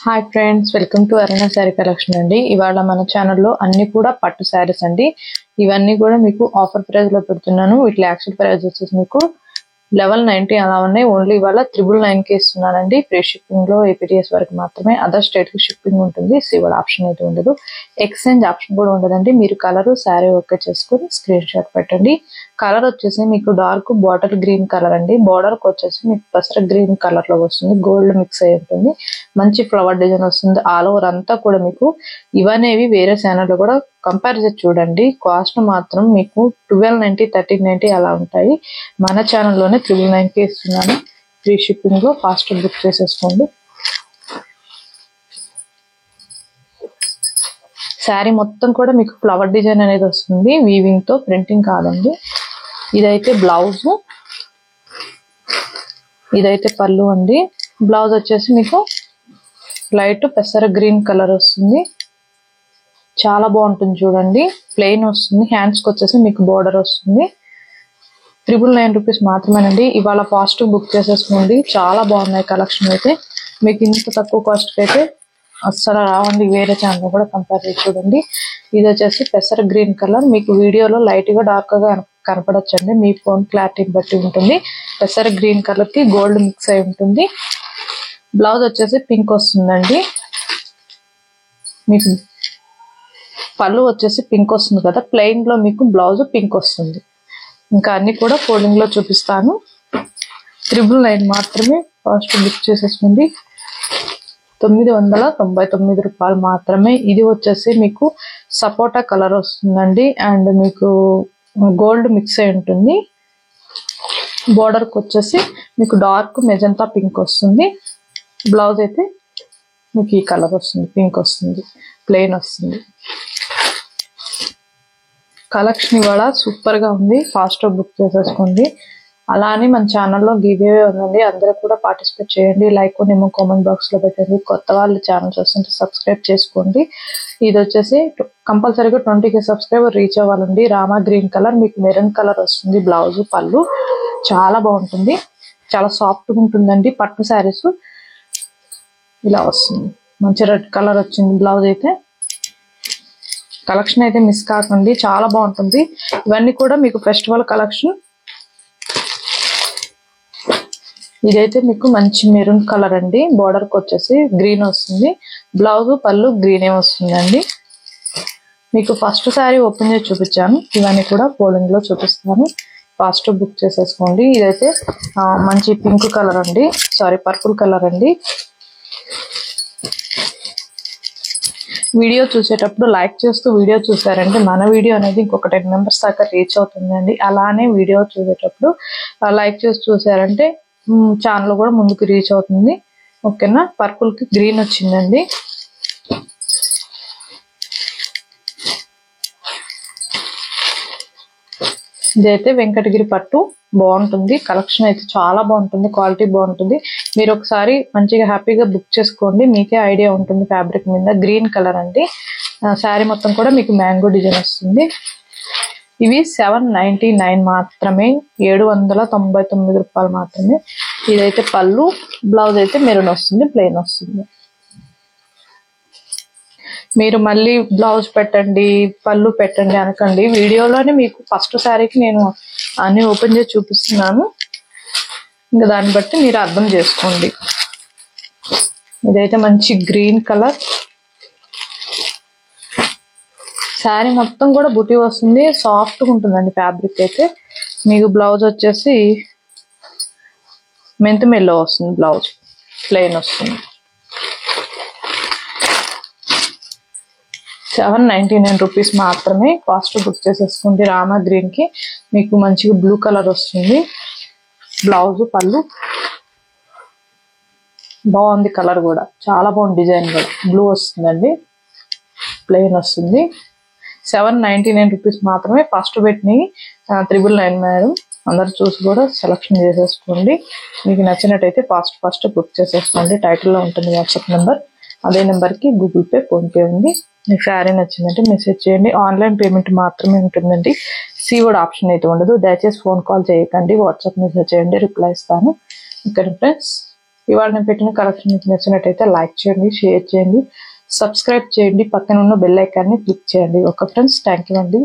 Hi friends, welcome to Aruna sari collection అండి. ఇవాళ మన ఛానల్లో అన్ని కూడా పట్టు శారీస్ అండి. ఇవన్నీ కూడా మీకు ఆఫర్ ప్రైస్ లో పెడుతున్నాను. వీటి యాక్చువల్ ప్రైస్ వచ్చేసి మీకు 1190 అలా ఉన్నాయి. ఓన్లీ ఇవాళ 999 కి ఇస్తున్నానండి. ఫ్రీ షిప్పింగ్ లో ఏపీటీఎస్ వరకు మాత్రమే. అదర్ స్టేట్ కి షిప్పింగ్ ఉంటుంది. సివల్ ఆప్షన్ అయితే ఉండదు. ఎక్స్చేంజ్ ఆప్షన్ కూడా ఉండదండి. మీరు కలర్ శారీ ఓకే చేసుకుని స్క్రీన్ షాట్ పెట్టండి. కలర్ వచ్చేసి మీకు డార్క్ బాటిల్ గ్రీన్ కలర్ అండి. బార్డర్ కి వచ్చేసి మీకు పసర గ్రీన్ కలర్ లో వస్తుంది. గోల్డ్ మిక్స్ అయి ఉంటుంది. మంచి ఫ్లవర్ డిజైన్ వస్తుంది. ఆల్ ఓవర్ అంతా కూడా మీకు ఇవనేవి వేరే ఛానల్ లో కూడా కంపేర్ చేసి చూడండి. కాస్ట్ మాత్రం మీకు 1290, 1390 అలా ఉంటాయి. మన ఛానల్లోనే 999 కి ఇస్తున్నాను. ఫ్రీ షిప్పింగ్ లో ఫాస్ట్ బుక్ చేసేసుకోండి. శారీ మొత్తం కూడా మీకు ఫ్లవర్ డిజైన్ అనేది వస్తుంది. వీవింగ్ తో, ప్రింటింగ్ కాదండి. ఇదైతే బ్లౌజ్, ఇదైతే పళ్ళు అండి. బ్లౌజ్ వచ్చేసి మీకు లైట్ పెసర గ్రీన్ కలర్ వస్తుంది. చాలా బాగుంటుంది చూడండి. ప్లెయిన్ వస్తుంది. హ్యాండ్స్ కి వచ్చేసి మీకు బోర్డర్ వస్తుంది. 999 రూపీస్ మాత్రమేనండి. ఇవాళ ఫాస్ట్ బుక్ చేసేసుకోండి. చాలా బాగున్నాయి కలెక్షన్ అయితే. మీకు ఇంత తక్కువ కాస్ట్ అయితే అస్సలు రావండి. వేరే ఛానల్ కూడా కంపేర్ చేసి చూడండి. ఇది వచ్చేసి పెసర గ్రీన్ కలర్. మీకు వీడియోలో లైట్ గా డార్క్ గా కనపడొచ్చండి. మీ ఫోన్ క్లారిటీని బట్టి ఉంటుంది. పెసర గ్రీన్ కలర్ కి గోల్డ్ మిక్స్ అయి ఉంటుంది. బ్లౌజ్ వచ్చేసి పింక్ వస్తుందండి. మీకు పళ్ళు వచ్చేసి పింక్ వస్తుంది కదా. ప్లెయిన్ లో మీకు బ్లౌజ్ పింక్ వస్తుంది. ఇంకా అన్ని కూడా ఫోల్డింగ్ లో చూపిస్తాను. 999 మాత్రమే. ఫాస్ట్ బుక్ చేసేసుకోండి. 999 రూపాయలు మాత్రమే. ఇది వచ్చేసి మీకు సపోటా కలర్ వస్తుందండి. అండ్ మీకు గోల్డ్ మిక్స్ అయి ఉంటుంది. బోర్డర్ కి వచ్చేసి మీకు డార్క్ మెజంతా పింక్ వస్తుంది. బ్లౌజ్ అయితే మీకు ఈ కలర్ వస్తుంది. పింక్ వస్తుంది. ప్లెయిన్ వస్తుంది. కలెక్షన్ ఇవాళ సూపర్ గా ఉంది. ఫాస్ట్ బుక్ చేసేసుకోండి. అలానే మన ఛానల్లో గివ్ అవే ఉందండి. అందరూ కూడా పార్టిసిపేట్ చేయండి. లైక్ నేమో కామెంట్ బాక్స్ లో పెట్టండి. కొత్త వాళ్ళు ఛానల్ చూస్తుంటే సబ్స్క్రైబ్ చేసుకోండి. ఇది వచ్చేసి కంపల్సరీగా 20K సబ్స్క్రైబర్ రీచ్ అవ్వాలండి. రామా గ్రీన్ కలర్, మీకు మెరూన్ కలర్ వస్తుంది. బ్లౌజ్ పళ్ళు చాలా బాగుంటుంది. చాలా సాఫ్ట్ గా ఉంటుందండి. పట్టు శారీస్ ఇలా వస్తుంది. మంచి రెడ్ కలర్ వచ్చింది. బ్లౌజ్ అయితే కలెక్షన్ అయితే మిస్ కాకండి. చాలా బాగుంటుంది. ఇవన్నీ కూడా మీకు ఫెస్టివల్ కలెక్షన్. ఇదైతే మీకు మంచి మెరూన్ కలర్ అండి. బోర్డర్ కి వచ్చేసి గ్రీన్ వస్తుంది. బ్లౌజ్ పళ్ళు గ్రీన్ వస్తుందండి. మీకు ఫస్ట్ శారీ ఓపెన్ చేసి చూపించాను. ఇవన్నీ కూడా ఫోల్డింగ్ లో చూపిస్తాను. ఫాస్ట్ బుక్ చేసేసుకోండి. ఇదైతే మంచి పింక్ కలర్ అండి. సారీ, పర్పుల్ కలర్ అండి. వీడియో చూసేటప్పుడు లైక్ చేస్తూ వీడియో చూసారంటే మన వీడియో అనేది ఇంకొక 10 మెంబర్స్ దాకా రీచ్ అవుతుందండి. అలానే వీడియో చూసేటప్పుడు లైక్ చేసి చూసారంటే ఛానల్ కూడా ముందుకు రీచ్ అవుతుంది. ఓకేనా. పర్పుల్ కి గ్రీన్ వచ్చిందండి. ఇదైతే వెంకటగిరి పట్టు. బాగుంటుంది. కలెక్షన్ అయితే చాలా బాగుంటుంది. క్వాలిటీ బాగుంటుంది. మీరు ఒకసారి మంచిగా హ్యాపీగా బుక్ చేసుకోండి. మీకే ఐడియా ఉంటుంది ఫ్యాబ్రిక్ మీద. గ్రీన్ కలర్ అండి. శారీ మొత్తం కూడా మీకు మ్యాంగో డిజైన్ వస్తుంది. ఇవి 799 మాత్రమే. 799 రూపాయలు మాత్రమే. ఇదైతే పళ్ళు. బ్లౌజ్ అయితే మెరూన్ వస్తుంది. ప్లెయిన్ వస్తుంది. మీరు మళ్ళీ బ్లౌజ్ పెట్టండి, పళ్ళు పెట్టండి అనకండి. వీడియోలోనే మీకు ఫస్ట్ శారీకి నేను అన్ని ఓపెన్ చేసి చూపిస్తున్నాను. ఇంకా దాన్ని బట్టి మీరు అర్థం చేసుకోండి. ఇదైతే మంచి గ్రీన్ కలర్. శారీ మొత్తం కూడా బుటీ వస్తుంది. సాఫ్ట్ గా ఉంటుందండి ఫ్యాబ్రిక్ అయితే. మీకు బ్లౌజ్ వచ్చేసి మెంతు మెల్లో వస్తుంది. బ్లౌజ్ ప్లెయిన్ వస్తుంది. 799 రూపీస్ మాత్రమే. ఫాస్ట్ బుక్ చేసేసుకోండి. రామా గ్రీన్ కి మీకు మంచిగా బ్లూ కలర్ వస్తుంది. బ్లౌజ్ పళ్ళు బాగుంది. కలర్ కూడా చాలా బాగుంది. డిజైన్ కూడా బ్లూ వస్తుందండి. ప్లెయిన్ వస్తుంది. 799 రూపీస్ మాత్రమే. ఫస్ట్ పెట్టినవి 999 మేడం. అందరు చూసి కూడా సెలెక్షన్ చేసేసుకోండి. మీకు నచ్చినట్టయితే ఫాస్ట్ బుక్ చేసేసుకోండి. టైటిల్లో ఉంటుంది వాట్సాప్ నెంబర్. అదే నెంబర్కి గూగుల్ పే, ఫోన్పే ఉంది. మీకు శారీ నచ్చిందంటే మెసేజ్ చేయండి. ఆన్లైన్ పేమెంట్ మాత్రమే ఉంటుందండి. సీవర్డ్ ఆప్షన్ అయితే ఉండదు. దయచేసి ఫోన్ కాల్ చేయకండి. వాట్సాప్ మెసేజ్ చేయండి. రిప్లై ఇస్తాను. ఇక్కడ ఫ్రెండ్స్ ఇవాళ నేను పెట్టిన కలెక్షన్ మీకు నచ్చినట్టయితే లైక్ చేయండి, షేర్ చేయండి, సబ్స్క్రైబ్ చేయండి, పక్కన ఉన్న బెల్ ఐకాన్ని క్లిక్ చేయండి. ఓకే ఫ్రెండ్స్, థ్యాంక్ యూ అండి.